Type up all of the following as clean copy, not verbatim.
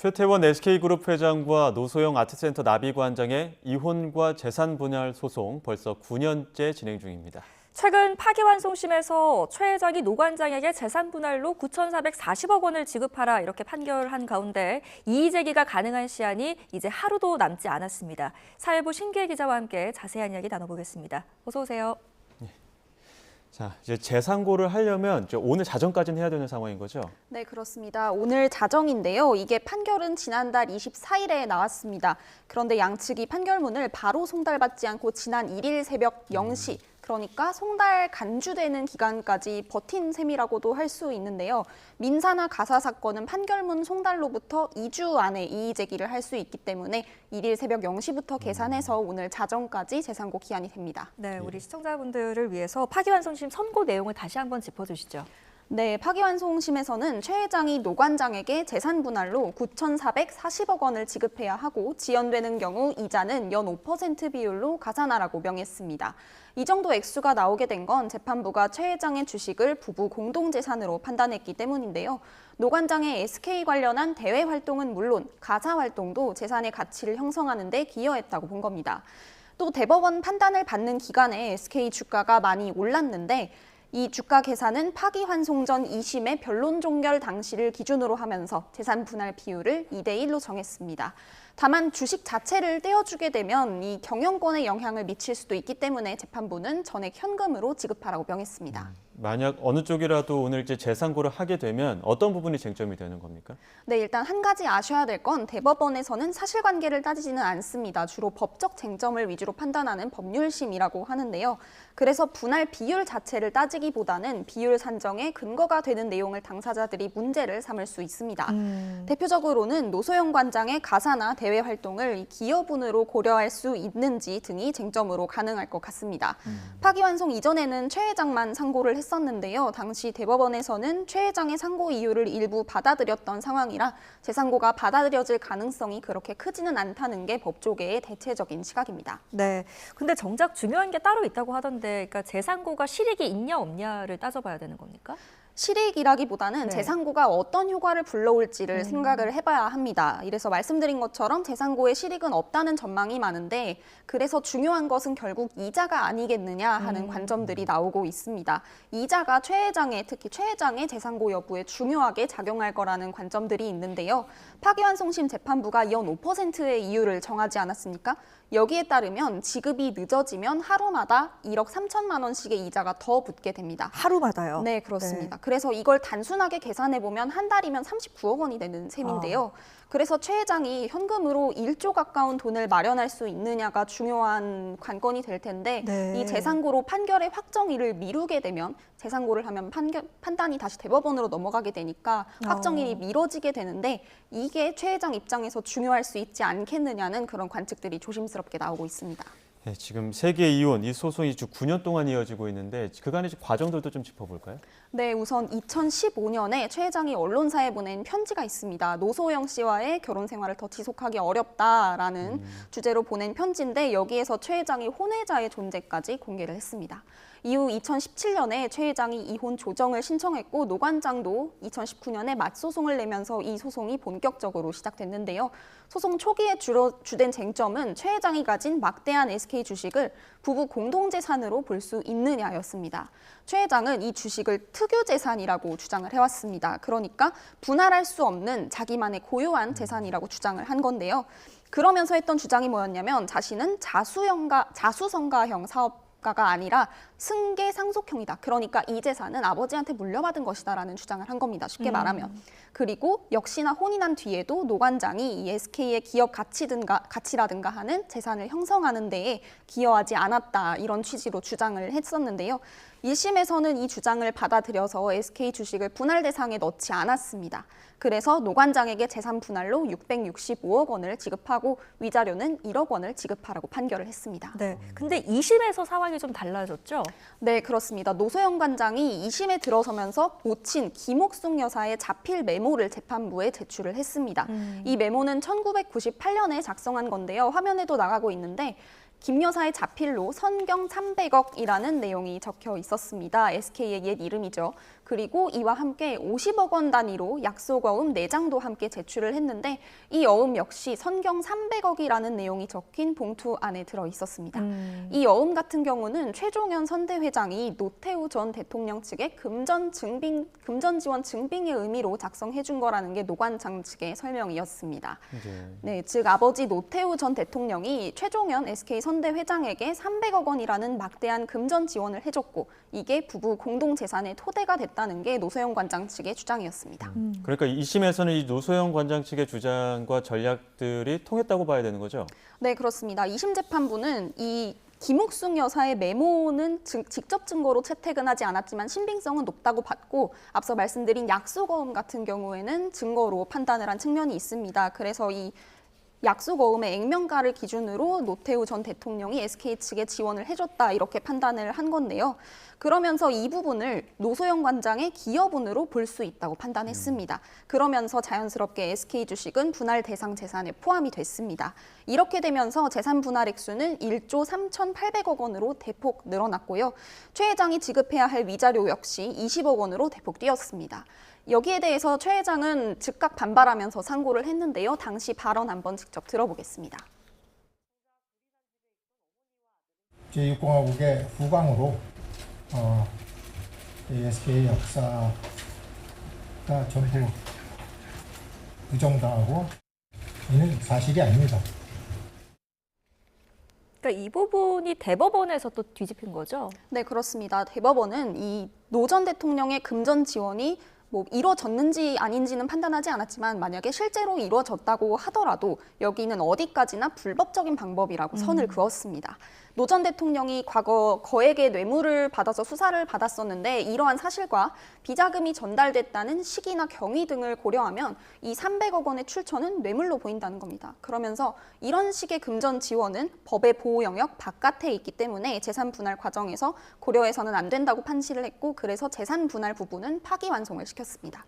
최태원 SK그룹 회장과 노소영 아트센터 나비관장의 이혼과 재산 분할 소송 벌써 9년째 진행 중입니다. 최근 파기환송심에서 최 회장이 노 관장에게 재산 분할로 9,440억 원을 지급하라 이렇게 판결한 가운데 이의 제기가 가능한 시한이 이제 하루도 남지 않았습니다. 사회부 신기혜 기자와 함께 자세한 이야기 나눠보겠습니다. 어서 오세요. 자, 이제 재상고를 하려면 오늘 자정까지는 해야 되는 상황인 거죠? 네, 그렇습니다. 오늘 자정인데요. 이게 판결은 지난달 24일에 나왔습니다. 그런데 양측이 판결문을 바로 송달받지 않고 지난 1일 새벽 0시, 그러니까 송달 간주되는 기간까지 버틴 셈이라고도 할 수 있는데요. 민사나 가사 사건은 판결문 송달로부터 2주 안에 이의 제기를 할 수 있기 때문에 1일 새벽 0시부터 계산해서 오늘 자정까지 재상고 기한이 됩니다. 네, 우리 시청자분들을 위해서 파기환송심 선고 내용을 다시 한번 짚어주시죠. 네, 파기환송심에서는 최 회장이 노 관장에게 재산 분할로 9,440억 원을 지급해야 하고 지연되는 경우 이자는 연 5% 비율로 가산하라고 명했습니다. 이 정도 액수가 나오게 된 건 재판부가 최 회장의 주식을 부부 공동재산으로 판단했기 때문인데요. 노 관장의 SK 관련한 대외 활동은 물론 가사 활동도 재산의 가치를 형성하는 데 기여했다고 본 겁니다. 또 대법원 판단을 받는 기간에 SK 주가가 많이 올랐는데 이 주가 계산은 파기환송 전 2심의 변론 종결 당시를 기준으로 하면서 재산 분할 비율을 2대1로 정했습니다. 다만 주식 자체를 떼어주게 되면 이 경영권에 영향을 미칠 수도 있기 때문에 재판부는 전액 현금으로 지급하라고 명했습니다. 만약 어느 쪽이라도 오늘 이제 재상고를 하게 되면 어떤 부분이 쟁점이 되는 겁니까? 네, 일단 한 가지 아셔야 될 건 대법원에서는 사실관계를 따지지는 않습니다. 주로 법적 쟁점을 위주로 판단하는 법률심이라고 하는데요. 그래서 분할 비율 자체를 따지기보다는 비율 산정에 근거가 되는 내용을 당사자들이 문제를 삼을 수 있습니다. 대표적으로는 노소영 관장의 가사나 대외 활동을 기여분으로 고려할 수 있는지 등이 쟁점으로 가능할 것 같습니다. 파기환송 이전에는 최 회장만 상고를 했었는데요. 당시 대법원에서는 최 회장의 상고 이유를 일부 받아들였던 상황이라 재상고가 받아들여질 가능성이 그렇게 크지는 않다는 게 법조계의 대체적인 시각입니다. 네, 근데 정작 중요한 게 따로 있다고 하던데, 그러니까 재상고가 실익이 있냐 없냐를 따져봐야 되는 겁니까? 실익이라기보다는 네. 재상고가 어떤 효과를 불러올지를 생각을 해봐야 합니다. 이래서 말씀드린 것처럼 재상고의 실익은 없다는 전망이 많은데 그래서 중요한 것은 결국 이자가 아니겠느냐 하는 관점들이 나오고 있습니다. 이자가 특히 최 회장의 재상고 여부에 중요하게 작용할 거라는 관점들이 있는데요. 파기환송심 재판부가 연 5%의 이유를 정하지 않았습니까? 여기에 따르면 지급이 늦어지면 하루마다 1억 3천만 원씩의 이자가 더 붙게 됩니다. 하루마다요? 네, 그렇습니다. 그래서 이걸 단순하게 계산해보면 한 달이면 39억 원이 되는 셈인데요. 그래서 최 회장이 현금으로 1조 가까운 돈을 마련할 수 있느냐가 중요한 관건이 될 텐데 네. 이 재상고로 판결의 확정일을 미루게 되면 재상고를 하면 판단이 다시 대법원으로 넘어가게 되니까 확정일이 미뤄지게 되는데 이게 최 회장 입장에서 중요할 수 있지 않겠느냐는 그런 관측들이 조심스럽게 나오고 있습니다. 네, 지금 세계 이혼, 이 소송이 쭉 9년 동안 이어지고 있는데 그간의 과정들도 좀 짚어볼까요? 네, 우선 2015년에 최 회장이 언론사에 보낸 편지가 있습니다. 노소영 씨와의 결혼 생활을 더 지속하기 어렵다라는 주제로 보낸 편지인데 여기에서 최 회장이 혼외자의 존재까지 공개를 했습니다. 이후 2017년에 최 회장이 이혼 조정을 신청했고 노 관장도 2019년에 맞소송을 내면서 이 소송이 본격적으로 시작됐는데요. 소송 초기에 주된 쟁점은 최 회장이 가진 막대한 SK 주식을 부부 공동재산으로 볼 수 있느냐였습니다. 최 회장은 이 주식을 특유재산이라고 주장을 해왔습니다. 그러니까 분할할 수 없는 자기만의 고유한 재산이라고 주장을 한 건데요. 그러면서 했던 주장이 뭐였냐면 자신은 자수성가형 사업가가 아니라 승계 상속형이다. 그러니까 이 재산은 아버지한테 물려받은 것이다라는 주장을 한 겁니다. 쉽게 말하면. 그리고 역시나 혼이 난 뒤에도 노 관장이 이 SK의 기업 가치라든가 하는 재산을 형성하는 데에 기여하지 않았다. 이런 취지로 주장을 했었는데요. 1심에서는 이 주장을 받아들여서 SK 주식을 분할 대상에 넣지 않았습니다. 그래서 노 관장에게 재산 분할로 665억 원을 지급하고 위자료는 1억 원을 지급하라고 판결을 했습니다. 네, 근데 2심에서 상황이 좀 달라졌죠? 네, 그렇습니다. 노소영 관장이 2심에 들어서면서 모친 김옥숙 여사의 자필 메모를 재판부에 제출을 했습니다. 이 메모는 1998년에 작성한 건데요. 화면에도 나가고 있는데 김 여사의 자필로 선경 300억이라는 내용이 적혀 있었습니다. SK의 옛 이름이죠. 그리고 이와 함께 50억 원 단위로 약속어음 4장도 함께 제출을 했는데 이 어음 역시 선경 300억이라는 내용이 적힌 봉투 안에 들어 있었습니다. 이 어음 같은 경우는 최종현 선대회장이 노태우 전 대통령 측의 금전 지원 증빙의 의미로 작성해 준 거라는 게 노관장 측의 설명이었습니다. 네, 즉 아버지 노태우 전 대통령이 최종현 SK 선대회장에게 300억 원이라는 막대한 금전 지원을 해줬고 이게 부부 공동 재산의 토대가 됐다는 게 노소영 관장 측의 주장이었습니다. 그러니까 2심에서는 이 노소영 관장 측의 주장과 전략들이 통했다고 봐야 되는 거죠? 네, 그렇습니다. 2심 재판부는 이 김옥숙 여사의 메모는 직접 증거로 채택은 하지 않았지만 신빙성은 높다고 봤고 앞서 말씀드린 약속어음 같은 경우에는 증거로 판단을 한 측면이 있습니다. 그래서 이 약속어음의 액면가를 기준으로 노태우 전 대통령이 SK 측에 지원을 해줬다 이렇게 판단을 한 건데요. 그러면서 이 부분을 노소영 관장의 기여분으로 볼 수 있다고 판단했습니다. 그러면서 자연스럽게 SK 주식은 분할 대상 재산에 포함이 됐습니다. 이렇게 되면서 재산 분할 액수는 1조 3,800억 원으로 대폭 늘어났고요. 최 회장이 지급해야 할 위자료 역시 20억 원으로 대폭 뛰었습니다. 여기에 대해서 최 회장은 즉각 반발하면서 상고를 했는데요. 당시 발언 한번 직접 들어보겠습니다. 제6공화국의 후광으로 SK 역사가 전부 부정당하고 이는 사실이 아닙니다. 그러니까 이 부분이 대법원에서 또 뒤집힌 거죠? 네, 그렇습니다. 대법원은 이 노 전 대통령의 금전 지원이 이루어졌는지 아닌지는 판단하지 않았지만 만약에 실제로 이루어졌다고 하더라도 여기는 어디까지나 불법적인 방법이라고 선을 그었습니다. 노 전 대통령이 과거 거액의 뇌물을 받아서 수사를 받았었는데 이러한 사실과 비자금이 전달됐다는 시기나 경위 등을 고려하면 이 300억 원의 출처는 뇌물로 보인다는 겁니다. 그러면서 이런 식의 금전 지원은 법의 보호 영역 바깥에 있기 때문에 재산 분할 과정에서 고려해서는 안 된다고 판시를 했고 그래서 재산 분할 부분은 파기환송을 시켰습니다.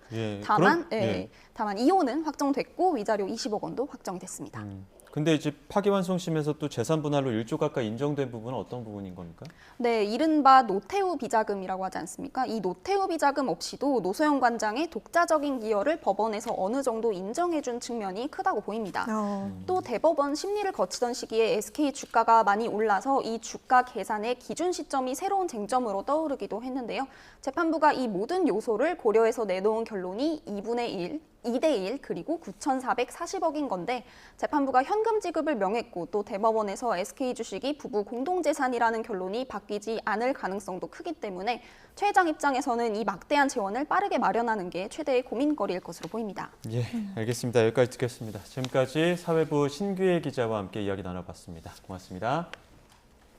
다만 이혼은 확정됐고 위자료 20억 원도 확정이 됐습니다. 근데 이제 파기환송심에서 또 재산 분할로 1조 가까이 인정된 부분은 어떤 부분인 겁니까? 네, 이른바 노태우 비자금이라고 하지 않습니까? 이 노태우 비자금 없이도 노소영 관장의 독자적인 기여를 법원에서 어느 정도 인정해준 측면이 크다고 보입니다. 또 대법원 심리를 거치던 시기에 SK 주가가 많이 올라서 이 주가 계산의 기준 시점이 새로운 쟁점으로 떠오르기도 했는데요. 재판부가 이 모든 요소를 고려해서 내놓은 결론이 2대1 그리고 9,440억인 건데 재판부가 현금 지급을 명했고 또 대법원에서 SK 주식이 부부 공동재산이라는 결론이 바뀌지 않을 가능성도 크기 때문에 최 회장 입장에서는 이 막대한 재원을 빠르게 마련하는 게 최대의 고민거리일 것으로 보입니다. 예, 알겠습니다. 여기까지 듣겠습니다. 지금까지 사회부 신규혜 기자와 함께 이야기 나눠봤습니다. 고맙습니다.